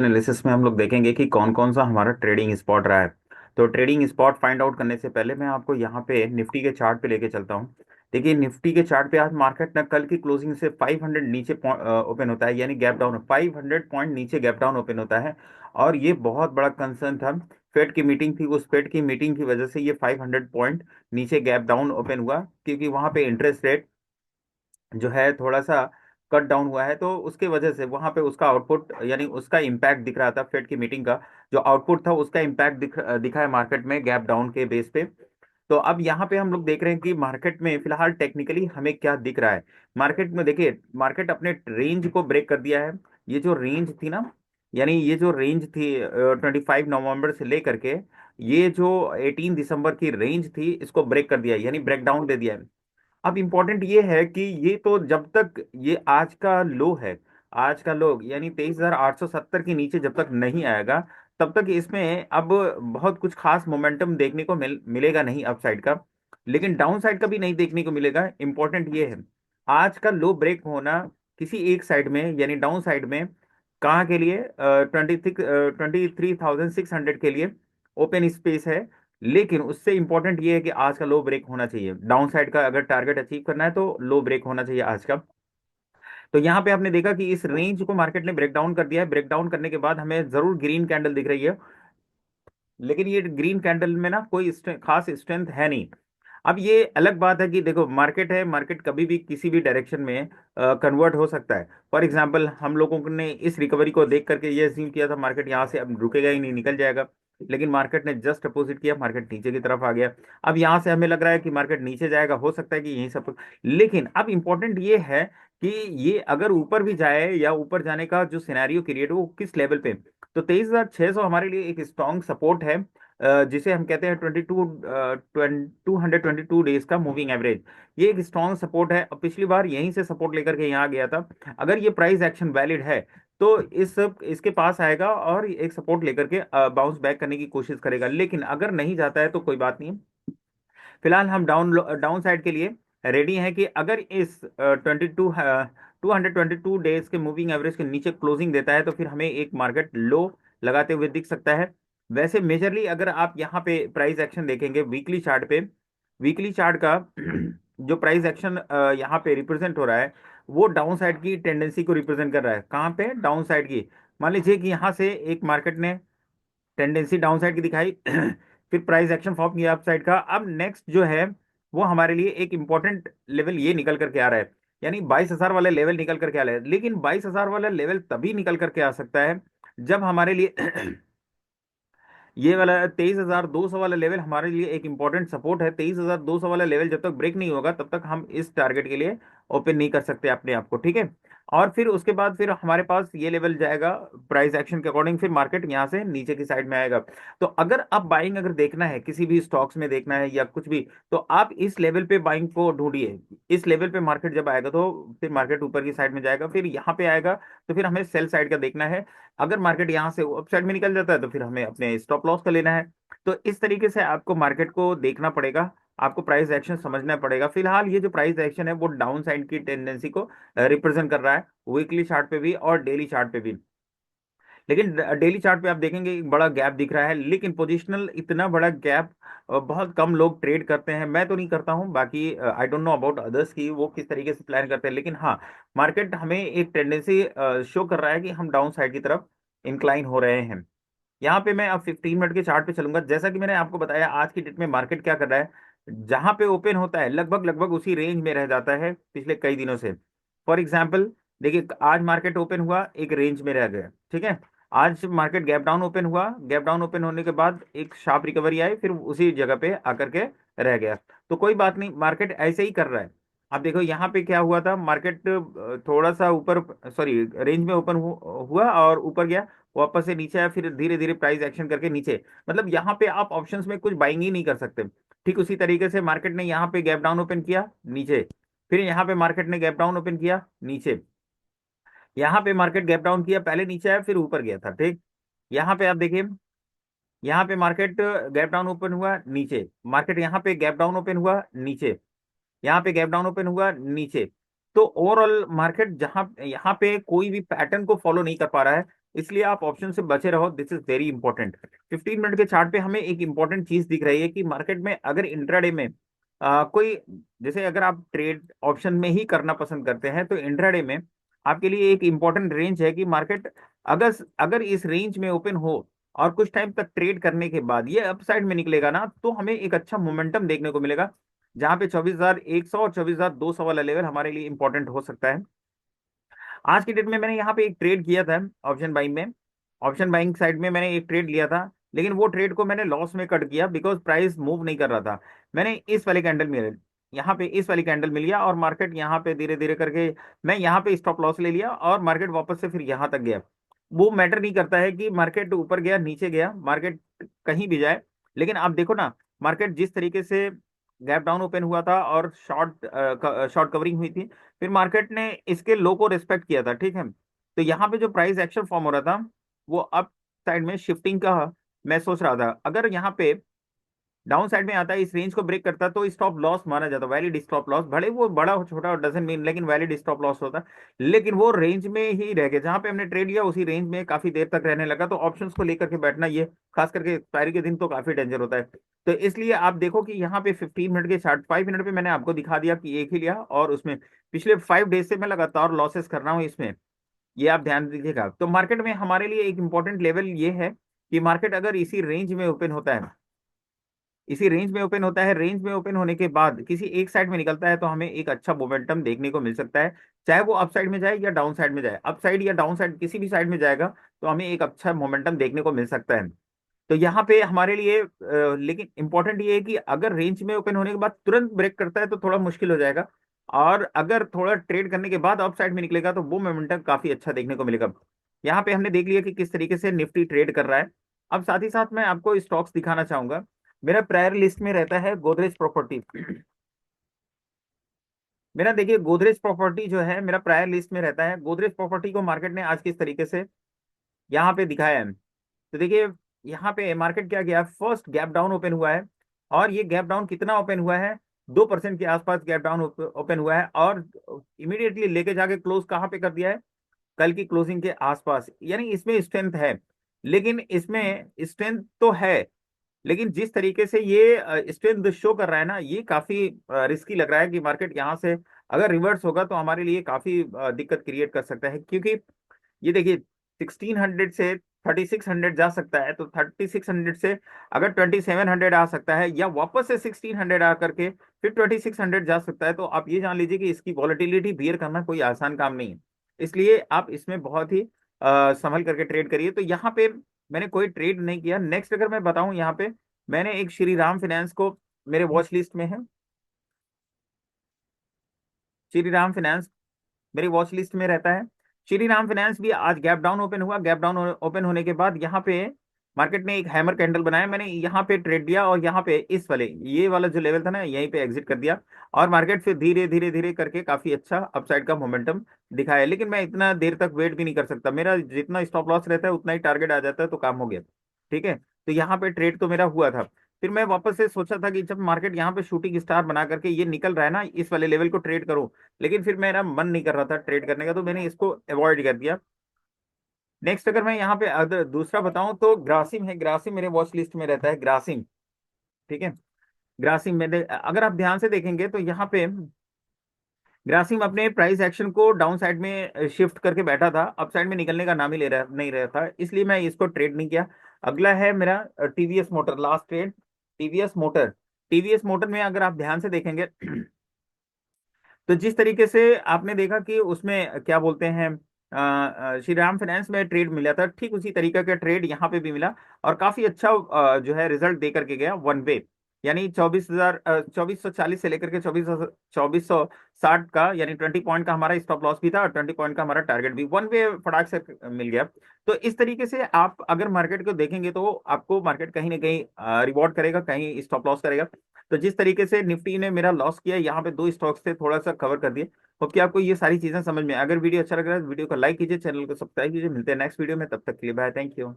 Analysis में हम लोग देखेंगे कि कौन कौन सा हमारा ट्रेडिंग स्पॉट रहा है। तो ट्रेडिंग स्पॉट फाइंड आउट करने से पहले मैं आपको यहाँ पे निफ्टी के चार्ट पे लेके चलता हूँ। देखिए निफ्टी के चार्ट पे आज मार्केट ना कल की क्लोजिंग से 500 नीचे ओपन होता है, यानी गैप डाउन 500 पॉइंट नीचे गैप डाउन ओपन होता है। और ये बहुत बड़ा कंसर्न था। फेड की मीटिंग थी, उस फेड की मीटिंग की वजह से ये 500 पॉइंट नीचे गैप डाउन ओपन हुआ, क्योंकि वहां पे इंटरेस्ट रेट जो है थोड़ा सा कट डाउन हुआ है, तो उसके वजह से वहां पे उसका आउटपुट यानी उसका इम्पैक्ट दिख रहा था। फेड की मीटिंग का जो आउटपुट था उसका इम्पैक्ट दिखा है मार्केट में गैप डाउन के बेस पे। तो अब यहाँ पे हम लोग देख रहे हैं कि मार्केट में फिलहाल टेक्निकली हमें क्या दिख रहा है। मार्केट में देखिए, मार्केट अपने रेंज को ब्रेक कर दिया है। ये जो रेंज थी ना, यानी ये जो रेंज थी 25 नवंबर से लेकर के ये जो 18 दिसंबर की रेंज थी, इसको ब्रेक कर दिया है, यानी ब्रेक डाउन दे दिया है। अब इम्पोर्टेंट ये है कि ये तो जब तक ये आज का लो है, आज का लो यानी 23,870 के नीचे जब तक नहीं आएगा, तब तक इसमें अब बहुत कुछ खास मोमेंटम देखने को मिलेगा नहीं अपसाइड का। लेकिन डाउन साइड का भी नहीं देखने को मिलेगा। इंपॉर्टेंट ये है, आज का लो ब्रेक होना किसी एक साइड में यानी डाउन साइड में, कहाँ के लिए 23,600 के लिए ओपन स्पेस है। लेकिन उससे इंपॉर्टेंट ये है कि आज का लो ब्रेक होना चाहिए। डाउन साइड का अगर टारगेट अचीव करना है तो लो ब्रेक होना चाहिए आज का। तो यहाँ पे आपने देखा कि इस रेंज को मार्केट ने ब्रेक डाउन कर दिया है। ब्रेक डाउन करने के बाद हमें जरूर ग्रीन कैंडल दिख रही है, लेकिन ये ग्रीन कैंडल में ना कोई खास स्ट्रेंथ है नहीं। अब ये अलग बात है कि देखो मार्केट है, मार्केट कभी भी किसी भी डायरेक्शन में कन्वर्ट हो सकता है। फॉर एग्जांपल हम लोगों ने इस रिकवरी को देख करके ये अज्यूम किया था मार्केट यहाँ से अब रुकेगा ही नहीं, निकल जाएगा। लेकिन मार्केट ने जस्ट अपोजिट किया, मार्केट नीचे की तरफ आ गया। अब यहाँ से हमें लग रहा है कि मार्केट नीचे जाएगा, हो सकता है कि यहीं सब। लेकिन अब इंपॉर्टेंट ये है कि ये अगर ऊपर भी जाए या ऊपर जाने का जो सिनेरियो क्रिएट हो वो किस लेवल पे। तो 23,600 हमारे लिए एक स्ट्रॉन्ग सपोर्ट है, जिसे हम कहते हैं 200 डेज का मूविंग एवरेज। ये एक स्ट्रॉन्ग सपोर्ट है। अब पिछली बार यहीं से सपोर्ट लेकर के यहाँ गया था। अगर ये प्राइस एक्शन वैलिड है तो इसके पास आएगा और एक सपोर्ट लेकर के बाउंस बैक करने की कोशिश करेगा। लेकिन अगर नहीं जाता है तो कोई बात नहीं। फिलहाल हम डाउन साइड के लिए रेडी हैं कि अगर इस 222 डेज के मूविंग एवरेज के नीचे क्लोजिंग देता है तो फिर हमें एक मार्केट लो लगाते हुए दिख सकता है। वैसे मेजरली अगर आप यहाँ पे प्राइस एक्शन देखेंगे वीकली चार्ट पे, वीकली चार्ट का जो प्राइस एक्शन यहाँ पे रिप्रेजेंट हो रहा है वो डाउन साइड की टेंडेंसी को रिप्रेजेंट कर रहा है। कहाँ पे? डाउन साइड की। मान लीजिए कि यहाँ से एक मार्केट ने टेंडेंसी डाउन साइड की दिखाई फिर प्राइस एक्शन फॉर्म किया अप साइड का। अब नेक्स्ट जो है वो हमारे लिए एक इंपॉर्टेंट लेवल ये निकल करके आ रहा है, यानी 22,000 वाला लेवल निकल करके आ रहा है। लेकिन 22,000 वाला लेवल तभी निकल करके आ सकता है जब हमारे लिए ये वाला 23,200 वाला लेवल हमारे लिए एक इंपॉर्टेंट सपोर्ट है। 23,200 वाला लेवल जब तक ब्रेक नहीं होगा तब तक हम इस टारगेट के लिए ओपन नहीं कर सकते अपने आप को, ठीक है। और फिर उसके बाद फिर हमारे पास ये लेवल जाएगा प्राइस एक्शन के अकॉर्डिंग, फिर मार्केट यहाँ से नीचे की साइड में आएगा। तो अगर आप बाइंग अगर देखना है किसी भी स्टॉक्स में देखना है या कुछ भी, तो आप इस लेवल पे बाइंग को ढूंढिए। इस लेवल पे मार्केट जब आएगा तो फिर मार्केट ऊपर की साइड में जाएगा, फिर यहाँ पे आएगा तो फिर हमें सेल साइड का देखना है। अगर मार्केट यहाँ से अप साइड में निकल जाता है तो फिर हमें अपने स्टॉप लॉस का लेना है। तो इस तरीके से आपको मार्केट को देखना पड़ेगा, आपको प्राइस एक्शन समझना पड़ेगा। फिलहाल ये जो प्राइस एक्शन है वो डाउन साइड की टेंडेंसी को रिप्रेजेंट कर रहा है, वीकली चार्ट पे भी और डेली चार्ट पे भी। लेकिन डेली चार्ट पे आप देखेंगे एक बड़ा गैप दिख रहा है, लेकिन पोजिशनल इतना बड़ा गैप बहुत कम लोग ट्रेड करते हैं। मैं तो नहीं करता हूं, बाकी I don't know about others की वो किस तरीके से प्लान करते हैं। लेकिन हाँ, मार्केट हमें एक टेंडेंसी शो कर रहा है कि हम डाउन साइड की तरफ इंक्लाइन हो रहे हैं। यहाँ पे मैं अब 15 मिनट के चार्ट पे चलूंगा। जैसा कि मैंने आपको बताया आज की डेट में मार्केट क्या कर रहा है, जहां पे ओपन होता है लगभग लगभग उसी रेंज में रह जाता है पिछले कई दिनों से। फॉर एग्जाम्पल देखिए, आज मार्केट ओपन हुआ एक रेंज में रह गया, ठीक है। आज मार्केट गैप डाउन ओपन हुआ, गैप डाउन ओपन होने के बाद एक शार्प रिकवरी आई, फिर उसी जगह पे आकर के रह गया। तो कोई बात नहीं, मार्केट ऐसे ही कर रहा है। अब देखो यहाँ पे क्या हुआ था, मार्केट थोड़ा सा ऊपर, सॉरी रेंज में ओपन हुआ और ऊपर गया, वापस से नीचे आया, फिर धीरे धीरे प्राइस एक्शन करके नीचे। मतलब यहाँ पे आप ऑप्शंस में कुछ बाइंग ही नहीं कर सकते। ठीक उसी तरीके से मार्केट ने यहाँ पे गैप डाउन ओपन किया नीचे, फिर यहाँ पे मार्केट ने गैप डाउन ओपन किया नीचे, यहाँ पे मार्केट गैप डाउन किया, पहले नीचे आया फिर ऊपर गया था, ठीक। यहाँ पे आप देखिए, यहाँ पे मार्केट गैप डाउन ओपन हुआ नीचे, मार्केट यहाँ पे गैप डाउन ओपन हुआ नीचे, यहाँ पे गैप डाउन ओपन हुआ नीचे। तो ओवरऑल मार्केट जहां यहाँ पे कोई भी पैटर्न को फॉलो नहीं कर पा रहा है, इसलिए आप ऑप्शन से बचे रहो, this is very important. 15 minute के चार्ट पे हमें एक इंपॉर्टेंट चीज दिख रही है कि मार्केट में अगर इंट्राडे में कोई, जैसे अगर आप ट्रेड ऑप्शन में ही करना पसंद करते हैं तो इंट्राडे में आपके लिए एक इंपॉर्टेंट रेंज है कि मार्केट अगर अगर इस रेंज में ओपन हो और कुछ टाइम तक ट्रेड करने के बाद ये अपसाइड में निकलेगा ना, तो हमें एक अच्छा मोमेंटम देखने को मिलेगा, जहां पे 24,100 और 24,200 वाला लेवल हमारे लिए इंपॉर्टेंट हो सकता है। आज की डेट में मैंने यहाँ पे एक ट्रेड किया था ऑप्शन बाइंग में, ऑप्शन बाइंग साइड में मैंने एक ट्रेड लिया था, लेकिन वो ट्रेड को मैंने लॉस में कट किया बिकॉज प्राइस मूव नहीं कर रहा था। मैंने इस वाले कैंडल में, यहाँ पे इस वाली कैंडल मिल गया और मार्केट यहाँ पे धीरे धीरे करके मैं यहाँ पे स्टॉप लॉस ले लिया और मार्केट वापस से फिर यहाँ तक गया। वो मैटर नहीं करता है कि मार्केट ऊपर गया नीचे गया, मार्केट कहीं भी जाए, लेकिन आप देखो ना, मार्केट जिस तरीके से गैप डाउन ओपन हुआ था और शॉर्ट कवरिंग हुई थी, फिर मार्केट ने इसके लो को रिस्पेक्ट किया था, ठीक है। तो यहाँ पे जो प्राइस एक्शन फॉर्म हो रहा था वो अप साइड में शिफ्टिंग का, मैं सोच रहा था अगर यहाँ पे डाउन साइड में आता है, इस रेंज को ब्रेक करता तो स्टॉप लॉस माना जाता, वैलिड स्टॉप लॉस, भले वो बड़ा हो छोटा डजन मीन, लेकिन वैलिड स्टॉप लॉस होता। लेकिन वो रेंज में ही रह गया, जहां पे हमने ट्रेड लिया उसी रेंज में काफी देर तक रहने लगा, तो ऑप्शंस को लेकर के बैठना ये खास करके एक्सपायरी के दिन तो काफी डेंजर होता है। तो इसलिए आप देखो कि यहाँ पे 15 मिनट के चार्ट, 5 मिनट पे मैंने आपको दिखा दिया कि एक ही लिया और उसमें पिछले 5 डेज से मैं लगातार लॉसेस कर रहा हूँ इसमें, ये आप ध्यान दीजिएगा। तो मार्केट में हमारे लिए एक इंपॉर्टेंट लेवल ये है कि मार्केट अगर इसी रेंज में ओपन होता है, इसी रेंज में ओपन होता है, रेंज में ओपन होने के बाद किसी एक साइड में निकलता है तो हमें एक अच्छा मोमेंटम देखने को मिल सकता है, चाहे वो अप साइड में जाए या डाउन साइड में जाए, अप साइड या डाउन साइड किसी भी साइड में जाएगा तो हमें एक अच्छा मोमेंटम देखने को मिल सकता है। तो यहाँ पे हमारे लिए लेकिन इंपॉर्टेंट ये है कि अगर रेंज में ओपन होने के बाद तुरंत ब्रेक करता है तो थोड़ा मुश्किल हो जाएगा, और अगर थोड़ा ट्रेड करने के बाद अप साइड में निकलेगा तो वो मोमेंटम काफी अच्छा देखने को मिलेगा। यहाँ पे हमने देख लिया कि किस तरीके से निफ्टी ट्रेड कर रहा है। अब साथ ही साथ मैं आपको स्टॉक्स दिखाना चाहूंगा। मेरा प्रायर लिस्ट में रहता है गोदरेज प्रॉपर्टी। मेरा देखिए गोदरेज प्रॉपर्टी जो है मेरा प्रायर लिस्ट में रहता है। गोदरेज प्रॉपर्टी को मार्केट ने आज किस तरीके से यहाँ पे दिखाया है, तो देखिए यहाँ पे मार्केट क्या गया, फर्स्ट गैप डाउन ओपन हुआ है, और ये गैप डाउन कितना ओपन हुआ है, 2% के आसपास गैप डाउन ओपन हुआ है, और इमीडिएटली लेके जाके क्लोज कहाँ पे कर दिया है, कल की क्लोजिंग के आसपास। यानी इसमें स्ट्रेंथ है, लेकिन इसमें स्ट्रेंथ तो है, लेकिन जिस तरीके से ये स्ट्रेंथ शो कर रहा है ना, ये काफी रिस्की लग रहा है कि मार्केट यहाँ से अगर रिवर्स होगा तो हमारे लिए काफी दिक्कत क्रिएट कर सकता है, क्योंकि ये देखिए 1600 से 3600 जा सकता है, तो 3600 से अगर 2700 आ सकता है, या वापस से 1600 आ करके फिर 2600 जा सकता है, तो आप ये जान लीजिए कि इसकी वॉलेटिलिटी बियर करना कोई आसान काम नहीं है। इसलिए आप इसमें बहुत ही संभल करके ट्रेड करिए। तो यहाँ पे मैंने कोई ट्रेड नहीं किया। नेक्स्ट अगर मैं बताऊं, यहाँ पे मैंने एक श्री राम फाइनेंस को मेरे वॉच लिस्ट में है, श्री राम फाइनेंस मेरी वॉच लिस्ट में रहता है। श्री राम फाइनेंस भी आज गैप डाउन ओपन हुआ, गैप डाउन ओपन होने के बाद यहाँ पे मार्केट ने एक हैमर कैंडल बनाया, मैंने यहाँ पे ट्रेड दिया और यहाँ पे इस वाले ये वाला जो लेवल था ना यहीं पे एग्जिट कर दिया, और मार्केट फिर धीरे धीरे धीरे करके काफी अच्छा अपसाइड का मोमेंटम दिखाया। लेकिन मैं इतना देर तक वेट भी नहीं कर सकता, मेरा जितना स्टॉप लॉस रहता है उतना ही टारगेट आ जाता है तो काम हो गया, ठीक है। तो यहाँ पे ट्रेड तो मेरा हुआ था। फिर मैं वापस से सोचा था कि जब मार्केट यहाँ पे शूटिंग स्टार बना करके ये निकल रहा है ना, इस वाले लेवल को ट्रेड करूं, लेकिन फिर मेरा मन नहीं कर रहा था ट्रेड करने का, तो मैंने इसको अवॉइड कर दिया। नेक्स्ट अगर मैं यहाँ पे अगर दूसरा बताऊं तो ग्रासिम है, ग्रासिम मेरे वॉच लिस्ट में रहता है, ग्रासिम, ठीक है। ग्रासिम में अगर आप ध्यान से देखेंगे तो यहाँ पे ग्रासिम अपने प्राइस एक्शन को डाउन साइड में शिफ्ट करके बैठा था, अप साइड में निकलने का नाम ही ले रहा नहीं रहा था, इसलिए मैं इसको ट्रेड नहीं किया। अगला है मेरा TVS motor, last trade TVS motor. TVS motor में अगर आप ध्यान से देखेंगे तो जिस तरीके से आपने देखा कि उसमें क्या बोलते हैं श्री राम फाइनेंस में ट्रेड मिला था, ठीक उसी तरीके का ट्रेड यहाँ पे भी मिला, और काफी अच्छा जो है रिजल्ट दे करके गया वन वे। यानी 24,40 से लेकर के 24,60 का, यानी 20 पॉइंट का हमारा स्टॉप लॉस भी था और 20 पॉइंट का हमारा टारगेट भी वन वे फटाक से मिल गया। तो इस तरीके से आप अगर मार्केट को देखेंगे तो आपको मार्केट कहीं ना कहीं रिवॉर्ड करेगा, कहीं स्टॉप लॉस करेगा। तो जिस तरीके से निफ्टी ने मेरा लॉस किया यहाँ पे, दो स्टॉक्स से थोड़ा सा कवर कर दिए। होप कि आपको ये सारी चीजें समझ में, अगर वीडियो अच्छा लग रहा है तो वीडियो को लाइक कीजिए, चैनल को सब्सक्राइब कीजिए। मिलते हैं नेक्स्ट वीडियो में, तब तक के लिए बाय, थैंक यू।